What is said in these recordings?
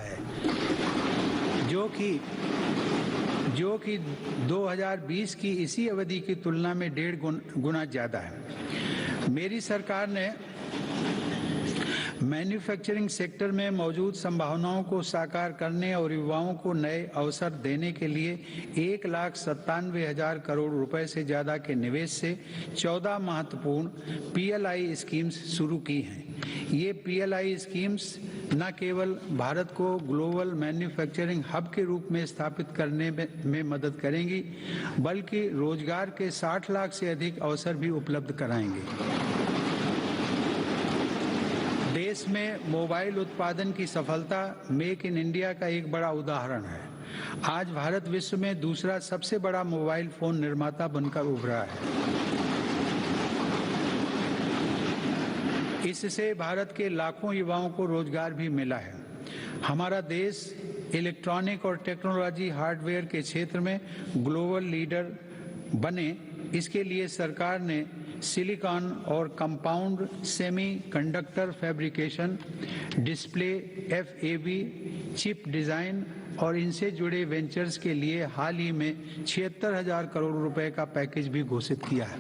है, जो कि 2020 की इसी अवधि की तुलना में 1.5 गुना ज़्यादा है। मेरी सरकार ने मैन्युफैक्चरिंग सेक्टर में मौजूद संभावनाओं को साकार करने और युवाओं को नए अवसर देने के लिए 1,97,000 करोड़ रुपए से ज़्यादा के निवेश से 14 महत्वपूर्ण PLI स्कीम्स शुरू की हैं। ये PLI स्कीम्स न केवल भारत को ग्लोबल मैन्युफैक्चरिंग हब के रूप में स्थापित करने में मदद करेंगी, बल्कि रोजगार के 60 लाख से अधिक अवसर भी उपलब्ध कराएंगे। देश में मोबाइल उत्पादन की सफलता मेक इन इंडिया का एक बड़ा उदाहरण है। आज भारत विश्व में दूसरा सबसे बड़ा मोबाइल फोन निर्माता बनकर उभरा है। इससे भारत के लाखों युवाओं को रोजगार भी मिला है। हमारा देश इलेक्ट्रॉनिक और टेक्नोलॉजी हार्डवेयर के क्षेत्र में ग्लोबल लीडर बने, इसके लिए सरकार ने सिलिकॉन और compound semiconductor fabrication, display, FAB, chip design और इनसे जुड़े वेंचर्स के लिए हाल ही में 76,000 करोड़ रुपए का पैकेज भी घोषित किया है।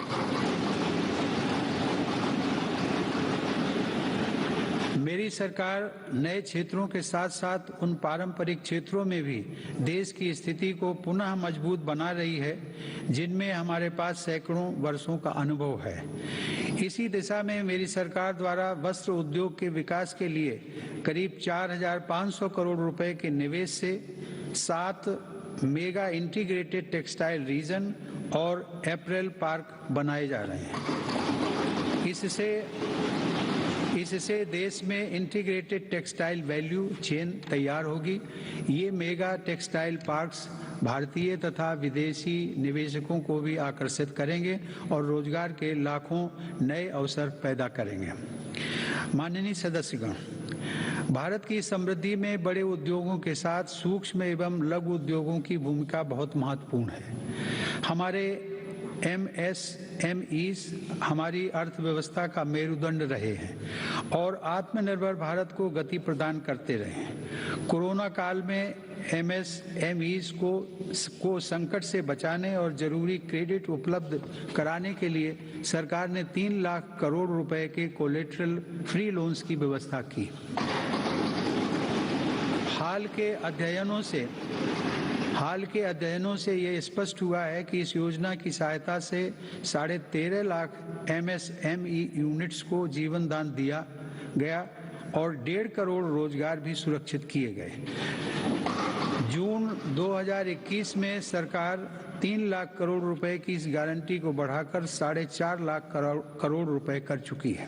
मेरी सरकार नए क्षेत्रों के साथ साथ उन पारंपरिक क्षेत्रों में भी देश की स्थिति को पुनः मजबूत बना रही है, जिनमें हमारे पास सैकड़ों वर्षों का अनुभव है। इसी दिशा में मेरी सरकार द्वारा वस्त्र उद्योग के विकास के लिए करीब 4,500 करोड़ रुपए के निवेश से 7 मेगा इंटीग्रेटेड टेक्सटाइल रीजन और अपैरल पार्क बनाए जा रहे हैं। इससे देश में इंटीग्रेटेड टेक्सटाइल वैल्यू चेन तैयार होगी। ये मेगा टेक्सटाइल पार्क्स भारतीय तथा विदेशी निवेशकों को भी आकर्षित करेंगे और रोजगार के लाखों नए अवसर पैदा करेंगे। माननीय सदस्यगण, भारत की समृद्धि में बड़े उद्योगों के साथ सूक्ष्म एवं लघु उद्योगों की भूमिका बहुत महत्वपूर्ण है। हमारे MSMEs हमारी अर्थव्यवस्था का मेरुदंड रहे हैं और आत्मनिर्भर भारत को गति प्रदान करते रहे हैं। कोरोना काल में MSMEs को संकट से बचाने और जरूरी क्रेडिट उपलब्ध कराने के लिए सरकार ने 3 लाख करोड़ रुपए के कोलेटरल फ्री लोन्स की व्यवस्था की। हाल के अध्ययनों से ये स्पष्ट हुआ है कि इस योजना की सहायता से 13.5 लाख MSME यूनिट्स को जीवन दान दिया गया और 1.5 करोड़ रोजगार भी सुरक्षित किए गए। जून 2021 में सरकार 3 लाख करोड़ रुपए की इस गारंटी को बढ़ाकर 4.5 लाख करोड़ रुपए कर चुकी है।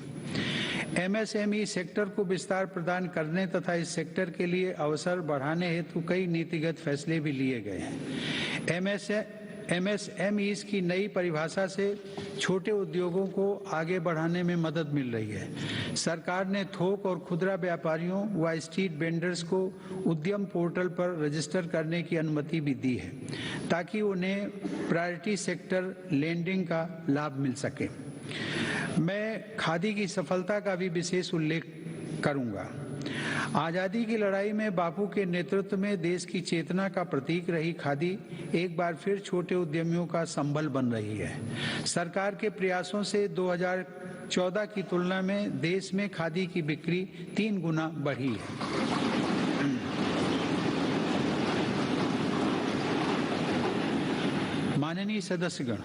MSME सेक्टर को विस्तार प्रदान करने तथा इस सेक्टर के लिए अवसर बढ़ाने हेतु कई नीतिगत फैसले भी लिए गए हैं। MSMEs की नई परिभाषा से छोटे उद्योगों को आगे बढ़ाने में मदद मिल रही है। सरकार ने थोक और खुदरा व्यापारियों व स्ट्रीट वेंडर्स को उद्यम पोर्टल पर रजिस्टर करने की अनुमति भी दी है, ताकि उन्हें प्रायोरिटी सेक्टर लेंडिंग का लाभ मिल सके। मैं खादी की सफलता का भी विशेष उल्लेख करूंगा। आजादी की लड़ाई में बापू के नेतृत्व में देश की चेतना का प्रतीक रही खादी एक बार फिर छोटे उद्यमियों का संबल बन रही है। सरकार के प्रयासों से 2014 की तुलना में देश में खादी की बिक्री 3 गुना बढ़ी है। माननीय सदस्यगण,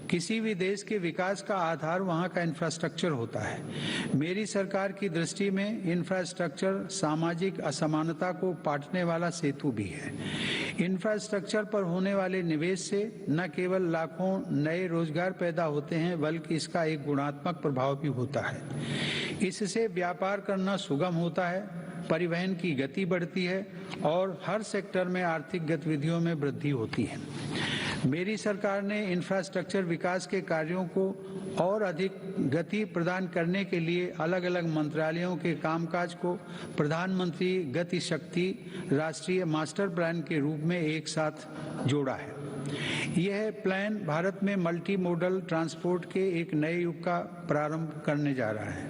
किसी भी देश के विकास का आधार वहाँ का इंफ्रास्ट्रक्चर होता है। मेरी सरकार की दृष्टि में इंफ्रास्ट्रक्चर सामाजिक असमानता को पाटने वाला सेतु भी है। इंफ्रास्ट्रक्चर पर होने वाले निवेश से न केवल लाखों नए रोजगार पैदा होते हैं, बल्कि इसका एक गुणात्मक प्रभाव भी होता है। इससे व्यापार करना सुगम होता है, परिवहन की गति बढ़ती है और हर सेक्टर में आर्थिक गतिविधियों में वृद्धि होती है। मेरी सरकार ने इंफ्रास्ट्रक्चर विकास के कार्यों को और अधिक गति प्रदान करने के लिए अलग अलग मंत्रालयों के कामकाज को प्रधानमंत्री गति शक्ति राष्ट्रीय मास्टर प्लान के रूप में एक साथ जोड़ा है। यह प्लान भारत में मल्टी मोडल ट्रांसपोर्ट के एक नए युग का प्रारंभ करने जा रहा है।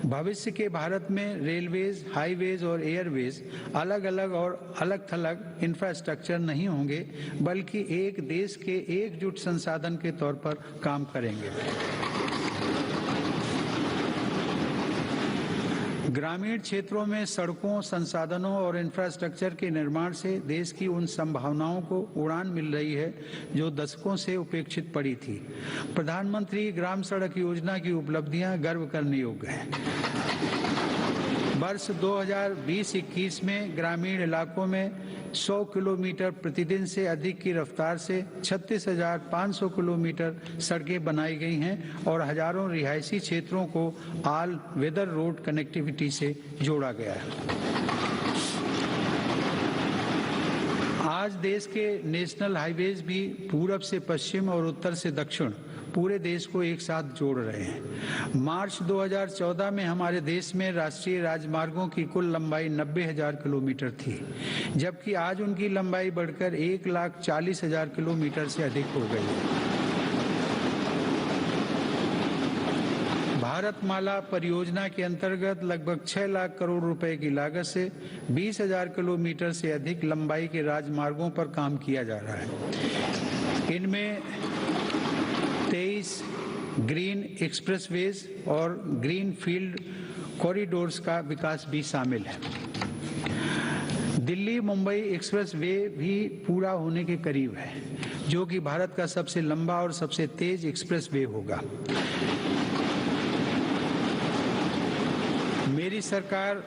भविष्य के भारत में रेलवेज, हाईवेज और एयरवेज अलग अलग और अलग थलग इंफ्रास्ट्रक्चर नहीं होंगे, बल्कि एक देश के एकजुट संसाधन के तौर पर काम करेंगे। ग्रामीण क्षेत्रों में सड़कों, संसाधनों और इंफ्रास्ट्रक्चर के निर्माण से देश की उन संभावनाओं को उड़ान मिल रही है जो दशकों से उपेक्षित पड़ी थी। प्रधानमंत्री ग्राम सड़क योजना की उपलब्धियां गर्व करने योग्य हैं। वर्ष 2020-21 में ग्रामीण इलाकों में 100 किलोमीटर प्रतिदिन से अधिक की रफ्तार से 36,500 किलोमीटर सड़कें बनाई गई हैं और हजारों रिहायशी क्षेत्रों को ऑल वेदर रोड कनेक्टिविटी से जोड़ा गया है। आज देश के नेशनल हाईवेज भी पूरब से पश्चिम और उत्तर से दक्षिण पूरे देश को एक साथ जोड़ रहे हैं। मार्च 2014 में हमारे देश में राष्ट्रीय राजमार्गों की कुल लंबाई 90,000 किलोमीटर थी, जबकि आज उनकी लंबाई बढ़कर 1,40,000 किलोमीटर से अधिक हो गई है। भारतमाला परियोजना के अंतर्गत लगभग 6 लाख करोड़ रुपए की लागत से 20,000 किलोमीटर से अधिक लंबाई के राजमार्गों पर काम किया जा रहा है। इनमें 23 ग्रीन एक्सप्रेसवेज और ग्रीन फील्ड कॉरिडोर्स का विकास भी शामिल है। दिल्ली मुंबई एक्सप्रेस वे भी पूरा होने के करीब है, जो कि भारत का सबसे लंबा और सबसे तेज एक्सप्रेस वे होगा। मेरी सरकार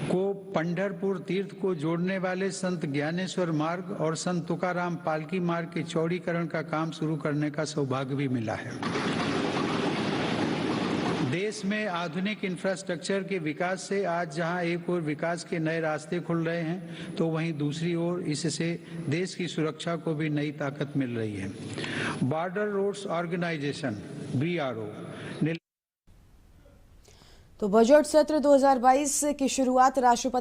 को पंढरपुर तीर्थ को जोड़ने वाले संत ज्ञानेश्वर मार्ग और संत तुकाराम पालकी मार्ग के चौड़ीकरण का काम शुरू करने का सौभाग्य भी मिला है। देश में आधुनिक इंफ्रास्ट्रक्चर के विकास से आज जहां एक ओर विकास के नए रास्ते खुल रहे हैं, तो वहीं दूसरी ओर इससे देश की सुरक्षा को भी नई ताकत मिल रही है। बॉर्डर रोड्स ऑर्गेनाइजेशन BRO तो बजट सत्र 2022 की शुरुआत राष्ट्रपति